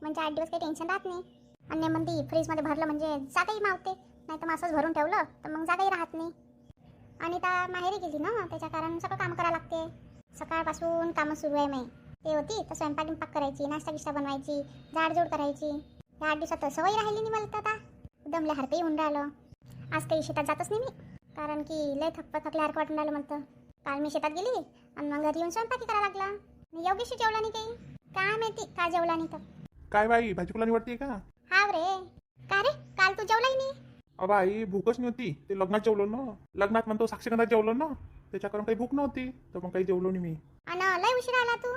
म्हणजे 8 दिवस काही टेन्शन राहत नाही. आणि म्हणते फ्रीजमध्ये भरलं म्हणजे जागाही मावते, नाही तर मग असंच भरून ठेवलं तर मग जागाही राहत नाही. आणि त्या माहेरी गेली ना, त्याच्या कारण सगळं काम करावं लागते. सकाळपासून कामं सुरू आहे. मी ते होती तर स्वयंपाक गिंपाक करायची, नाश्ता गिश्ता बनवायची, झाडझूड करायची. या 8 दिवसात तर सवय राहिली नाही मला तर आता. दमल्या हरकही होऊन राहिलं. आज काही शेतात जातच नाही मी, कारण की लय थकल्यासारखं वाटून राहिलं म्हणतं. काल मी शेतात गेली आणि मग घरी येऊन स्वयंपाकी करायला लागला. योगेशी जेवला नाही काही, काय माहिती का जेवला नाही तर. काय बाई भाजीपाला निवडते का? हा रे. का रे, काल तू जेवलाही नाही? अबा आई भूकच नव्हती. ते लग्नात जेवलो ना, लग्नात म्हणतो साक्षीगंधात जेवलो ना, त्याच्याकडून काही भूक नव्हती तर मग काही जेवलो नाही मी. आणि लय उशीर आला तू.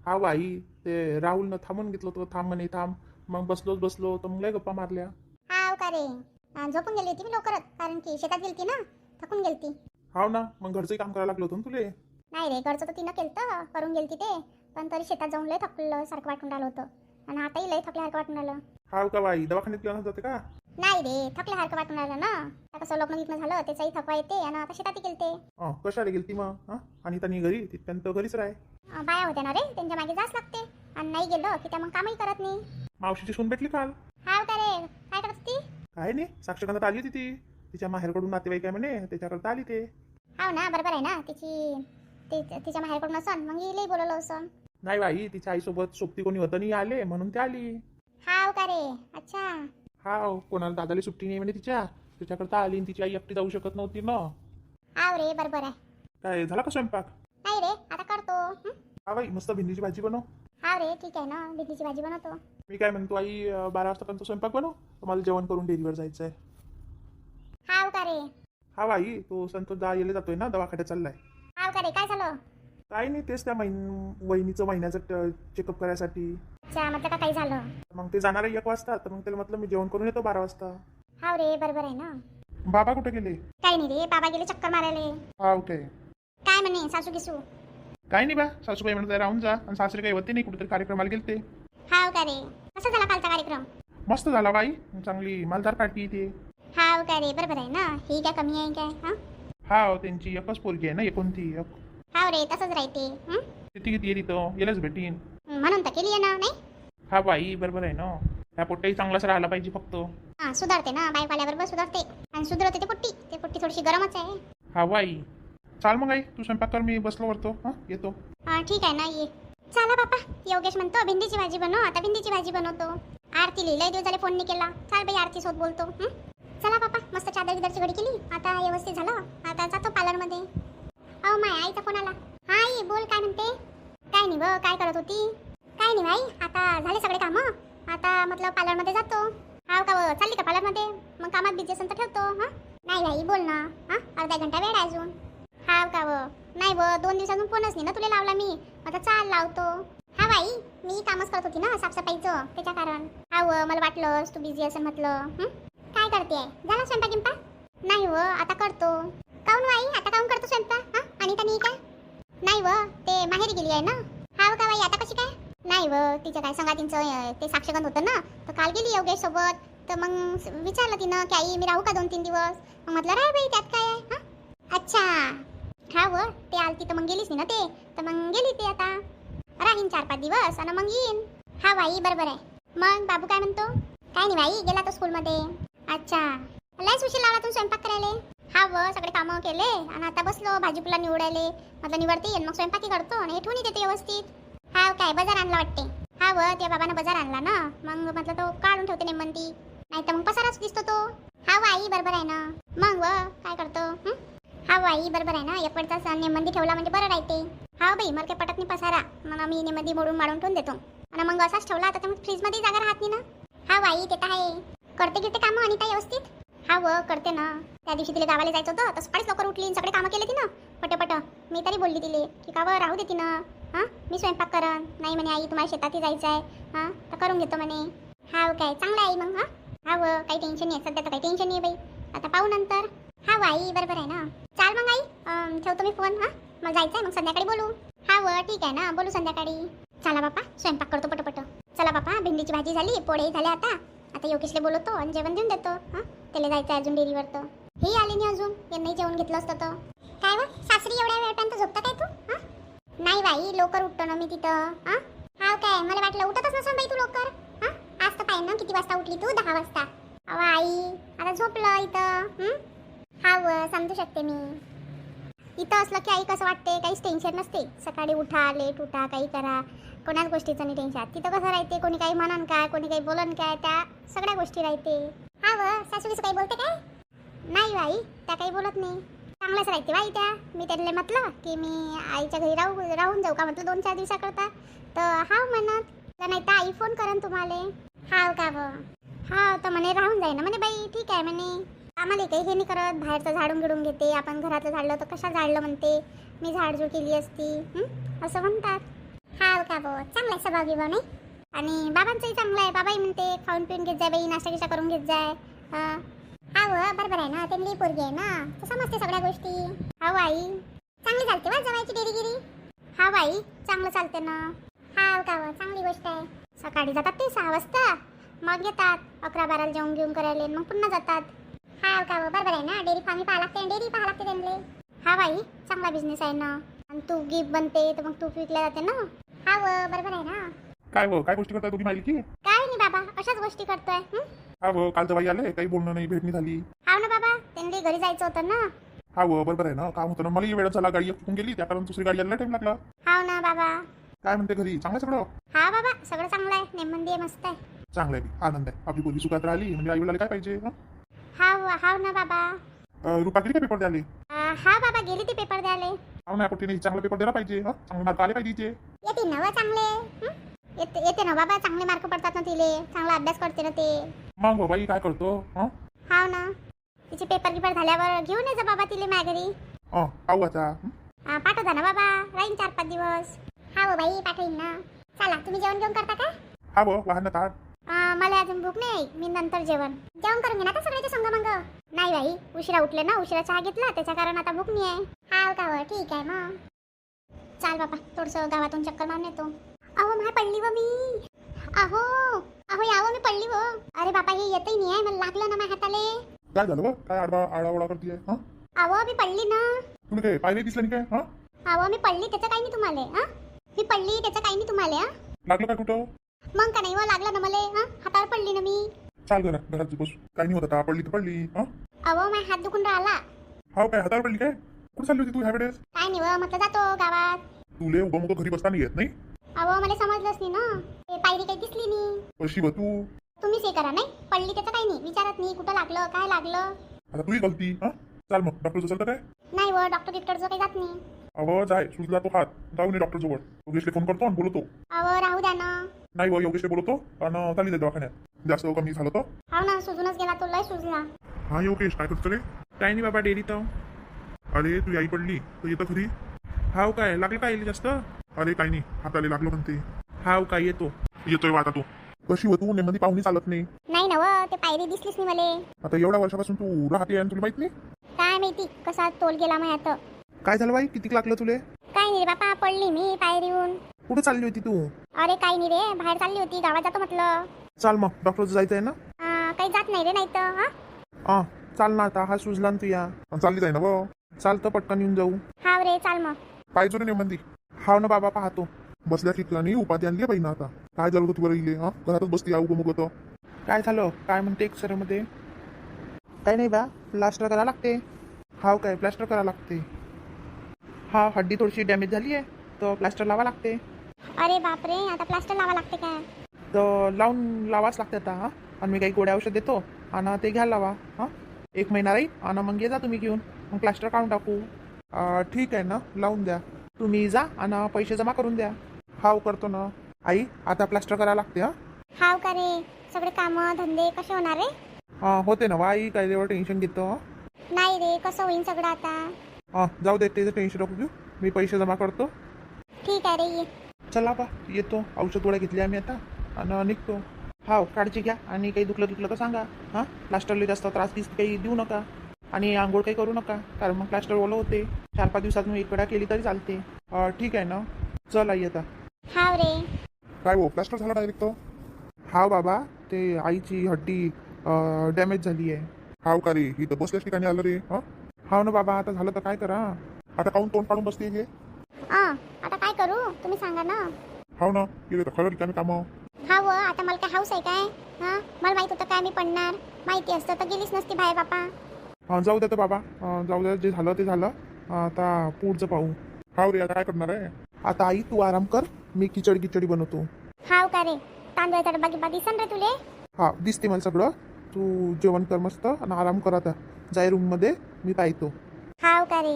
हा बाई ते राहुलनं थांबून घेतलं होतं, थांब म्हणे थांब. मग बसलो तर मग लय गप्पा मारल्या. हाव का रे. झोपून गेली होती मी लवकरच, कारण की शेतात गेलती ना, थकून गेलती. हाव ना, मग घरचंही काम करायला लागलं होतं ना तुले. नाही रे, घरचं तर तिनं केलं करून गेलती ते, पण तरी शेतात जाऊन लय थकलं सारखं वाटून राहिलं होतं. आणि आताही लय थकल्यासारखं वाटून राहिलं. हाव का बाई, दवाखान्यात गेला जाते का? नाही रे, थकल्यासारखं वाटून राहिलं ना. आता कसं लग्न गिग्न झालं त्याचाही थकवा येते, आणि आता शेतातही गेलते. कशाला गेलती मग? आणि त्यांनी घरी तिथपर्यंत घरीच राह. बाया होत्या ना रे, त्यांच्या मागे जाच लागते. आणि नाही गेलं की त्या मग कामही करत नाही. मावशीची सून भेटली काल. हाव का रे, काय करत होती? काय नाही, साक्षीगंधात आली होती ती. तिच्या माहेरकडून नातेवाईक आहे म्हणे, त्याच्याकडे आली ते. हाव ना, बरोबर आहे ना. तिच्या माहेरकडून असन, मग हिलाही बोलवलं असन. नाही बाई, तिच्या आईसोबत सोबती कोणी होतं नाही आले, म्हणून ते आली. हाव का रे, अच्छा. हाव, कोणाला दादाला सुट्टी नाही म्हणे तिच्या, त्याच्याकरता आली. आणि तिची आई एकटी जाऊ शकत नव्हती ना. हाव रे, बरोबर आहे. काय झाला का स्वयंपाक? नाही रे, आता करतो. हा बाई, मस्त भेंडीची भाजी बनव. हाव रे, ठीक आहे ना, भेंडीची भाजी बनवतो. मी काय म्हणतो आई, 12 वाजतापर्यंत स्वयंपाक बनव, मला जेवण करून डेअरीवर जायचं आहे. हाव का रे. हा बाई, तो संतोष दा येले जातोय ना, दवाखान्यात चाललाय. हाव का रे, काय झालं? काय नाही, तेच त्या वहिनीचं महिन्याचं चेकअप करायसाठी. अच्छा, म्हटलं का काही झालं? मग ते जाणार आहे 1 वाजता, तर मग त्याला म्हटलं मी जेवण करून येतो 12 वाजता. हाव रे, बरोबर आहे ना. बाबा कुठे गेले? काही नाही रे, बाबा गेले चक्कर मारायले. हा ओके. काय म्हणे सासू गिसू? काय नाही बा, सासूबाई म्हणत राहून जा, आणि सासरे काही होते नाही, कुठेतरी कार्यक्रमाला गेलते. हाव का रे, कसा झाला कालचा कार्यक्रम? मस्त झाला बाई, चांगली मालदार पार्टी ती. हाव का रे, बरोबर आहे ना. ही काय कमी आहे काय? हा, त्यांची एकच पोरगी आहे ना, एकोणती एक. हाव रे, तसंच राहते. किती किती येईल तिथं, येलच भेटीन. म्हणून तर केली आहे ना, नाही? हा बाई, बरोबर आहे ना. त्या पोट्टाही चांगलाच राहायला पाहिजे फक्त. हा, सुधारते ना, बाईक आल्याबरोबर सुधारते. आणि सुधरते ते पोट्टी. ते पोट्टी थोडीशी गरमच आहे. हा बाई, चाल मग आई, तू स्वयंपाक कर, मी बसलो वरतो. येतो. हा, ठीक आहे ना, ये. चला बापा, योगेश म्हणतो भेंडीची भाजी बनव. आता भेंडीची भाजी बनवतो. आरती लय दिवस झाले फोन नाही केला. चाल बाई, आरती सोबत बोलतो. चला बापा, मस्त चादर गिदरची घडी केली. आता व्यवस्थित झालं. आता जातो पार्लरमध्ये. अहो माय, आईचा फोन आला. हा आई, बोल, काय म्हणते? काय नाही व, काय करत होती? काय नाही भाई, आता झाले सगळे कामं. आता म्हटलं पार्लरमध्ये जातो. हाव का व, चालली का पार्लरमध्ये? मग कामात बिझी असेल तर ठेवतो. नाही भाई, बोल ना. अर्धा घंटा वेळ आहे अजून. हाव का व, नाही व, 2 दिवसातून फोनच नाही ना तुला लावला मी. आता चाल लावतो. हा बाई, मी कामच करत होती ना साफसफाईचं, त्याच्या कारण. हा व, मला वाटलंच तू बिझी असेल म्हटलं. काय करते? झाला स्वयंपाक गिंपाक? नाही व, आता करतो. काऊन बाई, आता काऊन करतो स्वयंपाक? अनिता नाही काय? नाही व, ते माहेरी गेली आहे ना. हाव का बाई, आता कशी काय? नाही व, तिचं काय संगातींचं ते साक्षगंध होतं ना, तर काल गेली योगेश सोबत. तर मग विचारलं तिनं की आई मी राहू का 2-3 दिवस? मग म्हटलं राह बाई, त्यात काय आहे. अच्छा. हा व, ते आलती तर मग गेलीच नाही ना ते, तर मग गेली ते. आता राहीन 4-5 दिवस आणि मग येईन. हा बाई, बरोबर आहे. मग बाबू काय म्हणतो? काय नाही बाई, गेला तो स्कूलमध्ये. अच्छा, लयच उशीर लावला तुम्ही स्वयंपाक करायला? हा व, सगळे कामं केले आणि आता बसलो भाजीपुला निवडायले. म्हटलं निवडते येईल, मग स्वयंपाकी करतो आणि ठेवून देते व्यवस्थित. हाव काय, बाजार आणला वाटते? हा व, त्या बाबानं बाजार आणला ना, मग म्हटलं तो काढून ठेवते नेमंती, नाही तर मग पसाराच दिसतो तो. हा आई, बरोबर आहे ना. मग व, काय करतो? हा आई, बरोबर आहे ना, एक वेळचा नेमंदी ठेवला म्हणजे बरं राहते. हा बाई, मला काय पटत नाही पसारा, मग मी नेमंदी मोडून माडून ठेवून देतो. आणि मग असाच ठेवला तर मग फ्रीजमध्ये जागा राहत नाही ना. हा बाई, ते तर आहे. करते गिरते कामं अनिता व्यवस्थित? हा व, करते ना. त्या दिवशी तिला गावाला जायचं होतं तर सकाळीच लवकर उठली, सगळे कामं केले तिनं पटपट. मी तरी बोलली तिले की का व, राहू दे तिनं. मी स्वयंपाक करन. नाही म्हणे आई, तुम्हाला शेतातही जायचं आहे. तर करून घेतो म्हणे. हाव काय, चांगलं आहे मग. हा व, काही टेन्शन नाही, सध्या तर काही टेन्शन नाही बाई, आता पाहू नंतर. हा आई, बरोबर आहे ना. चाल मग आई, ठेवतो मी फोन. मग जायचं आहे, मग संध्याकाळी बोलू. हा व, ठीक आहे ना, बोलू संध्याकाळी. चला बापा, स्वयंपाक करतो पटपट. चला बापा, भेंडीची भाजी झाली, पोळेही झाले. आता योगेशला बोलवतो आणि जेवण देऊन देतो. त्याला जायचं अजून डेअरीवर. तर हे आले नाही अजून, यांनाही जेवण घेतलं असतं तर. काय व, सासरी एवढ्या वेळपर्यंत झोपता काय तू? नाही बाई, लवकर उठतो ना मी तिथं. हाव काय, मला वाटलं उठतच नसेल बाई तू लवकर. पाय ना किती वाजता उठली तू? 10 वाजता. अहो आई आता झोपलं इथं. हा समजू शकते मी. इथं असलं की आई कसं वाटते, काहीच टेन्शन नसते. सकाळी उठा, लेट उठा, काही करा, कोणाच गोष्टीचं नाही टेन्शन. तिथं कसं राहते, कोणी काही म्हणन काय, कोणी काही बोलन काय, त्या सगळ्या गोष्टी राहते. हा सासूबीचं काही बोलते काय? नाही बाई, त्या काही बोलत नाही. चांगलंच राहते बाई त्या. मी त्यांना म्हटलं की मी आईच्या घरी राहून जाऊ का म्हटलं 2-4 दिवसाकरता. तर हा म्हणत नाही तर आई फोन करन तुम्हाला. हाव का व? हा तर म्हणे राहून जाई ना म्हणे बाई. ठीक आहे म्हणे. आम्हाला काही हे नाही करत, बाहेरचं झाडून गिडून घेते. आपण घरातलं झाडलं तर कशा झाडलं म्हणते, मी झाडझूड केली असती असं म्हणतात. हाव का व? चांगला आहे स्वभाव गिभाव नाही. आणि बाबांचंही चांगलं आहे. बाबाही म्हणते खाऊन पिऊन घेत जाय बाई, नाश्ता गिश्ता करून घेत जाय. हाव बरोबर आहे ना, त्यांनी पोरगी आहे ना, तर समजते सगळ्या गोष्टी. हाव आई चांगली चालते वा जवायची डेरीगिरी. हाव आई चांगलं चालते ना. हाव का व? चांगली गोष्ट आहे. सकाळी जातात ते 6 वाजता, मग येतात 11-12 जेवण घेऊन करायला, मग पुन्हा जातात. हाव का व? बरोबर आहे ना, डेअरी फार्मी पाहा लागते, डेअरी पाहा लागते त्यांना. हा बाई चांगला बिझनेस आहे ना. आणि तूप गीप बनते तर मग तूप विकल्या जाते ना. हाव बरोबर आहे ना. काय गोष्टी करताय तुम्ही माहिती की? काय नाही बाबा, अशाच गोष्टी करतोय. काल जवाई आले, काही बोलणं नाही, भेट नाही झाली. हाव ना बाबा, त्यांनी घरी जायचं होतं ना. बरोबर आहे ना, काम होतं ना. मला वेळ झाला, गाडी चुकून गेली, त्या कारण दुसरी गाडी यायला टाइम लागला. हाव ना बाबा. काय म्हणते घरी, चांगलं सगळं? हा बाबा सगळं चांगलं आहे, नेमंदी आहे, मस्त आहे. चांगलं आहे, आनंद आहे. आपली पोरगी सुखात राहिली म्हणजे आई वडिलांना काय पाहिजे. हाव ना बाबा. रुपा किती काय पेपर द्याले? हा बाबा गेली ती पेपर द्यायला. हाव ना, कुठे नाही, चांगला पेपर द्यायला पाहिजे. चांगले मार्क आले पाहिजे. येते ना व चांगले. येते ना बाबा, चांगले मार्क पडतात ना तिले, चांगला अभ्यास करते ना ते. मग बाई काय करतो? हाव ना, तिचे पेपर गिपर झाल्यावर घेऊन ये जा बाबा तिले माझ्या घरी. पाहू आता. पाठवता ना बाबा, राहीन 4-5 दिवस. हा बाई पाठवीन ना. चला तुम्ही जेवण घेऊन करता का? वाहन ताट. मला अजून भूक नाही, मी नंतर जेवण करून घे ना सगळ्याच्या संग मग. नाही बाई उशिरा उठले ना, उशिरा चहा घेतला त्याच्या कारण आता भूक नाही आहे. हाव का व? ठीक आहे मग. चाल बाबा थोडंसं गावातून चक्कर मारून येतो. अहो माय पडली व मी. अहो यावं मी पडली व. अरे बाबा हे येतही नाही आहे, मला लागलं ना माझ्या हाताले. काय झालं व? काय आडावडा करतीये? अहो मी पडली ना. तुला काय पाहिले दिसलं नाही काय? अहो मी पडली त्याचं काही नाही तुम्हाला. मी पडली त्याचं काही नाही तुम्हाला. लागलं का कुठं? मग का नाही व, लागलं ना मला. हातावर पडली ना मी. चाल घरात बस, काही नाही होत आता. पडली तर पडली. अहो माझा हात दुखून राहिला. काय हातावर पडली काय? कुठं चालली होती तू ह्या वेळेस? काय नाही व, म्हटलं जातो गावात. तुले उभं घरी बसता नाही येत नाही? अहो मला समजलंच नाही ना, ते पायरी काही दिसली नाही. कशी व तू? तुम्हीच हे करा. नाही पडली त्याचं काही नाही, विचारत नाही कुठं लागलं काय लागलं. आता तुही गलती. चाल मग डॉक्टर जवळ काय? नाही व, डॉक्टर गिक्टरचं काही जात नाही. जाय, सुजला तो हात, जाऊ नये डॉक्टर जवळ. योगेशला फोन करतो आणि बोलतो. अहो राहू द्या ना. नाही व, योगेशला बोलतो आणि चालली जाय दवाखान्यात. जास्त कमी झालं तर. हाव ना, सुजूनच गेला तो, लय सुजला. योगेश काय करतो रे? काही नाही बाबा, डेअरी तर. अरे तू आई पडली तर येतं घरी. काय लागलं काय जास्त? अरे काही नाही, हाताला लागलं म्हणते. काय येतोय आता तू. कशी हो तू? नेमदी पाहुणी चालत नाही. नाही ना व, ते पायरी दिसलीच नाही मला. आता एवढ्या वर्षापासून तू राहते आणि तुला माहित नाही? काय माहिती कसा तोल गेला माझ्यात. काय झालं बाई, किती लागलं तुले? काय नाही रे बापा, पडली मी पायरीहून. कुठं चालली होती तू? अरे काही नाही रे, बाहेर चालली होती, गावात जातो म्हटलं. चाल मग, डॉक्टर जायचं आहे ना? काही जात नाही रे, नाही तर. चाल ना आता, हा सुजला ना तू. या चालली जाय ना व. चालतं पटकन येऊन जाऊ. हाव रे चाल मग. पाहिजे रे नेमंदी. हाव ना बाबा, पाहतो. बसल्या ठिकाणी उपाधी आणली पाहिजे ना आता. काय झालं होतं तुला इले? घरातच बसती उगं मुगत. काय झालं? काय म्हणते एक्सरे मध्ये? काय नाही बा, प्लास्टर करायला लागते. काय प्लास्टर करायला लागते? हड्डी थोडीशी डॅमेज झाली आहे तर प्लास्टर लावा लागते. अरे बापरे, आता प्लास्टर लावा लागते काय? तर लावाच लागते आता. आणि मी काही गोळ्या औषध देतो आणि ते घ्यायला लावा. 1 महिना राहील आणि मग ये जा तुम्ही घेऊन, मग प्लास्टर काढून टाकू. ठीक आहे ना, लावून द्या. तुम्ही जा आणि पैसे जमा करून द्या. करतो ना. आई आता प्लास्टर करायला लागते. हाव का रे, सगळे कामं धंदे कसे होणार रे? होते ना आई, काय एवढं टेन्शन घेतो? नाही रे, कसं होईल सगळं आता? जाऊ दे, त्याचं टेन्शन नको घेऊ. मी पैसे जमा करतो. ठीक आहे रे, ये. चला बा, येतो. औषध गोळ्या घेतल्या आम्ही आता आणि निघतो. काळजी घ्या आणि काही दुखलं तर सांगा. प्लास्टरला जास्त त्रास गिस काही देऊ नका आणि आंघोळ काही करू नका, कारण मग प्लास्टर ओलं होते. 4-5 दिवसात मी 1 वेळा केली तरी चालते. ठीक आहे ना? चल आई आता. हाव रे. काय हो, प्लास्टर झाला डायरेक्ट तो? बाबा, ते आईची हड्डी डॅमेज झाली आहे. का रे, इथं बसल्याच ठिकाणी आलं रे. ना बाबा, आता झालं तर काय करा? आता काऊन तोंड काढून बसते हे? आता काय करू तुम्ही सांगा ना. ना, केले तर खरं रिकामी कामं. हाव आता मला काय हाऊस आहे काय? हां, मला माहित होतं काय मी पडणार. माहिती असतं तर गेलीच नसती बाहेर बापा. जाऊ द्या तर बाबा, जाऊ द्या, जे झालं ते झालं. आता पुढचं पाहू. हाव रे, आता काय करणार आहे? आता आई तू आराम कर, मी खिचडी बनवतो. हाव का रे? तांदळाचा डब्बा गिब्बा दिसन रे तुले? हा दिसते मला सगळं. तू जेवण कर मस्त आणि आराम कर आता. जाय रूममध्ये, मी पाहतो. हाव का रे?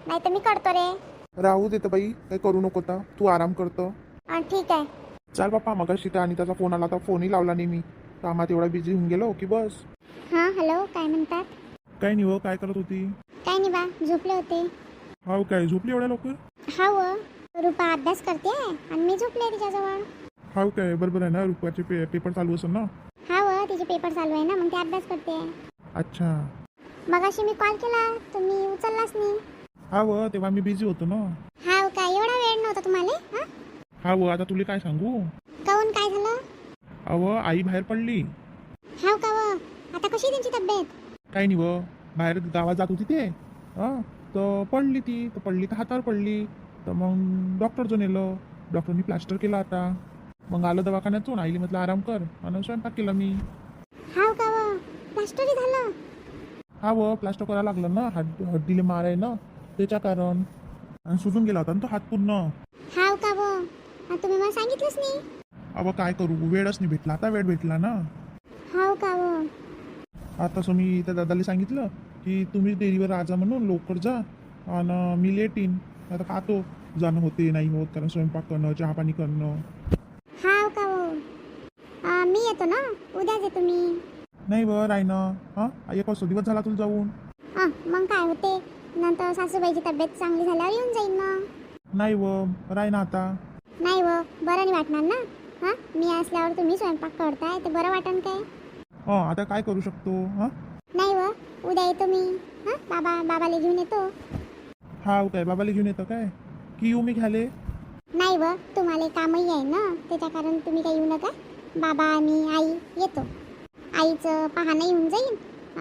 नाही तर मी करतो रे. राहू दे तर बाई, काही करू नको आता. तू आराम करतो. ठीक आहे. चाल बाप्पा, मगाशी त्या आणि त्याचा फोन आला तर फोनही लावला नाही मी. कामात एवढा बिझी होऊन गेलो की बस. हां, हॅलो, काय म्हणतात? काय नाही हो, काय करत होती? काय नाही बा, झोपले होते. हाव काय, झोपली एवढ्या लवकर? हाव, रुपा अभ्यास करते आणि मी झोपले तिच्याजवळ. हाव काय, बरोबर आहे ना, रुपयाचे पेपर चालू असेल ना? हाव, तिचे पेपर चालू आहे ना, मग ते अभ्यास करते. अच्छा. मगाशी मी कॉल केला, तुम्ही उचललाच नाही. हाव, तेव्हा मी बिझी होतो ना. हाव काय, एवढा वेळ नव्हता तुम्हाला? हां, हाव, आता तुला काय सांगू? काहून, काय झालं? अव आई बाहेर पडली. हाव का व? आता कशी आहे त्यांची तब्येत? काही नाही व, बाहेर गावात जात होती ते. तर पडली ती, तर पडली तर हातावर पडली. तर मग डॉक्टरचं नेलं. डॉक्टरनी प्लास्टर केला आता. मग आलं दवाखान्यातून, आईली म्हटलं आराम कर आणि स्वयंपाक केला मी. हाव का व? प्लास्टरही झालं? हा व, प्लास्टर करायला लागलं ना, हड्डीले मार आहे ना, त्याच्या कारण. आणि सुजून गेला होता ना तो हात पूर्ण. हाव का व? तुम्ही मला सांगितलंच नाही. अव काय करू, वेळच नाही भेटला, आता वेळ भेटला ना. हाव का व? आता सो मी त्या दादाला सांगितलं की तुम्ही डेअरीवर राजा म्हणून लवकर जा आणि मी लेट येईन. आता पाहतो जाणं होते नाही होत, कारण स्वयंपाक करणं, चहा पाणी करणं. हाव का व? मी येतो ना, उद्याच येतो मी. नाही व, राही ना. एक वाजता दिवस झाला तुला जाऊन. मग काय होते, नंतर सासूबाईची तब्येत चांगली झाल्यावर येऊन जाईन मग. नाही व, राही ना आता. नाही व, बरं नाही वाटणार ना. हां, मी असल्यावर तुम्ही स्वयंपाक करताय ते बरं वाटन काय? आता काय करू शकतो? नाही व, उद्या येतो मी. बाबाला घेऊन येतो. हा काय, बाबाला घेऊन येतो काय की येऊ मी घ्याले? नाही व, तुम्हाला कामही आहे ना, त्याच्या कारण तुम्ही काही येऊ नका. बाबा, मी, आई येतो. आईचं पाहणं येऊन जाईल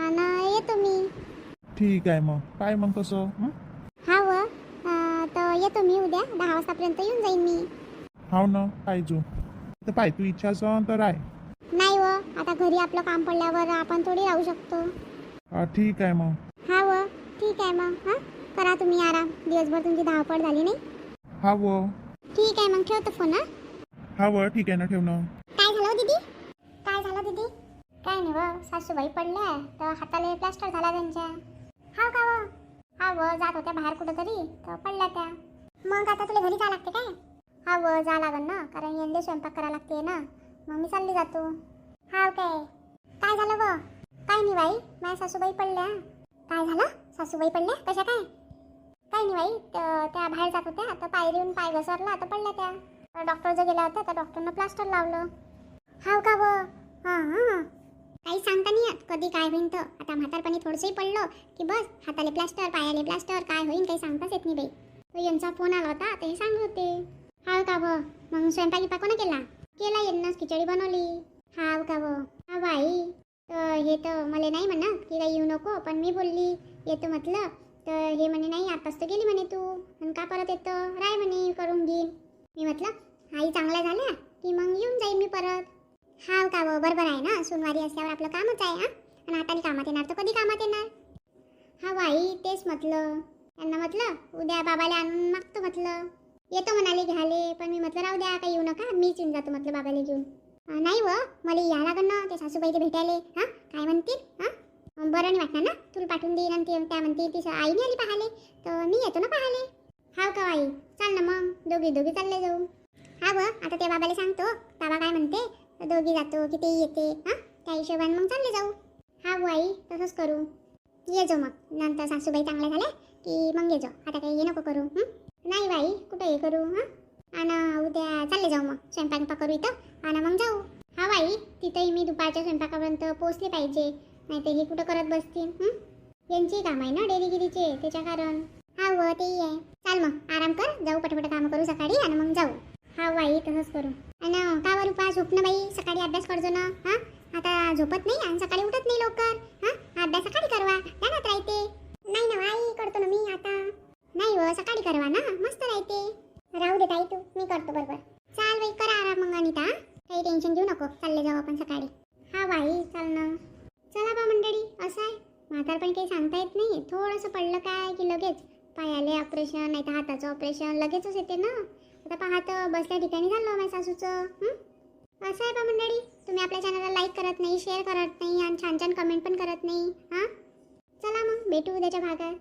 आणि येतो मी. ठीक आहे मग, काय मग कसं? हा व, तर येतो मी उद्या 10 वाजतापर्यंत येऊन जाईन मी. हाव ना, पाहिजो तर पाय, तू इच्छा असेल तर राय. नाही व, आता घरी आपलं काम पडल्यावर आपण थोडी राहू शकतो. ठीक आहे मग. हा व, ठीक आहे मग. करा तुम्ही आराम, दिवसभर तुमची धावपळ झाली नाही. हा व. ठीक आहे मग, ठेवतो फोन. हा व, ठीक आहे ना, ठेव ना. काय झालं दीदी? काय झालं दीदी? काय नाही व, सासूबाई पडल्या तर हाताला प्लास्टर झाला त्यांच्या. हाव का व? हा व, जात होत्या बाहेर कुठंतरी तर पडल्या त्या. मग आता तुला घरी जावं लागते काय? हा व, जा लागन ना, कारण यंदे स्वयंपाक करायला लागते ना, मग मी चालली जातो. हाव काय, काय झालं व? काय नाही बाई, माझ्या सासूबाई पडल्या. काय झालं? सासूबाई पडल्या कशा काय? काय नाही बाई, त्या बाहेर जात होत्या तर पायरीहून पाय घसरला तर पडल्या त्या. डॉक्टर जो गेला होता तर डॉक्टरनं प्लास्टर लावलं. हाव का व? हां, काही सांगता नाही येत कधी काय होईन. तर आता म्हातारपणी थोडंसंही पडलं की बस हाताले प्लास्टर, पायाले प्लास्टर, काय होईन काही सांगताच येत नाही बाई. तो यांचा फोन आला होता ते सांगत होते. हाव का व? मग स्वयंपाकी कोणा केला यांनाच खिचडी बनवली. हाव का व? हा बाई, तर हे तर मला नाही म्हणत की काही येऊ नको, पण मी बोलली येतो म्हटलं, तर हे म्हणे नाही आताच तर गेली म्हणे तू, आणि का परत येतो, राय म्हणे करून घेईन. मी म्हटलं आई चांगल्या झाल्या की मग येऊन जाईन मी परत. हाव का व? बरोबर आहे ना, सोमवारी असल्यावर आपलं कामच आहे. आणि हाताने कामात येणार तर कधी कामात येणार. हा बाई, तेच म्हटलं त्यांना, म्हटलं उद्या बाबाला आणून मागतो म्हटलं. येतो म्हणाले घ्याले, पण मी म्हटलं राहू द्या, काही येऊ नका, मीच येऊन जातो म्हटलं बाबाला घेऊन. नाही व, मला या लागन ना ते सासूबाईला भेटायले. काय म्हणतील? बरं नाही वाटणार ना, तुला पाठवून देईन आणि त्या म्हणतील ती आई नाही आली पाहाले, तर मी येतो ना पाहाले. हाव का आई, चाल ना मग, दोघी चालले जाऊ. हा व, आता त्या बाबाला सांगतो, बाबा काय म्हणते, दोघी जातो की ते येते. त्या हिशोबाने मग चालले जाऊ. हा व आई, तसंच करू. ये जो मग, नंतर सासूबाई चांगल्या झाल्या की मग ये जो, आता काही ये नको करू. नाही बाई, कुठं हे करू. आणि उद्या चालले जाऊ मग, स्वयंपाक करू इथं आणि मग जाऊ. हा बाई, तिथंही मी दुपारच्या स्वयंपाकापर्यंत पोहोचले पाहिजे, नाही तर हे कुठं करत बसतील. यांची काम आहे ना डेअरीगिरीचे, त्याच्या कारण. हा व, तेही आहे. चाल मग, आराम कर, जाऊ पटपट कामं करू सकाळी आणि मग जाऊ. हा बाई, तसंच करू. आणि का वर रुपा, झोपणं बाई, सकाळी अभ्यास करजो ना. आता झोपत नाही आणि सकाळी उठत नाही लवकर. अभ्यास सकाळी करवा, ध्यानात राहते. नाही ना आई, करतो ना मी आता. नाही व, सकाळी करवा ना, मस्त राहते. राहू दे ताई, तू, मी करतो बरोबर. चाल बाई, करा आराम मग अनिता. काही काही टेन्शन घेऊ नको, चालले जाऊ आपण सकाळी. हा बाई चाल ना. चला बा मंडळी, असं आहे म्हातारपण काही सांगता येत नाही. थोडंसं पडलं काय की लगेच पायाले ऑपरेशन, नाही तर हाताचं ऑपरेशन लगेचच येते ना. आता पाहत बसल्या ठिकाणी झालं माझ्या सासूचं. असं आहे बा मंडळी, तुम्ही आपल्या चॅनलला लाईक करत नाही, शेअर करत नाही आणि छान छान कमेंट पण करत नाही. हां चला मग भेटू उद्याच्या भागात.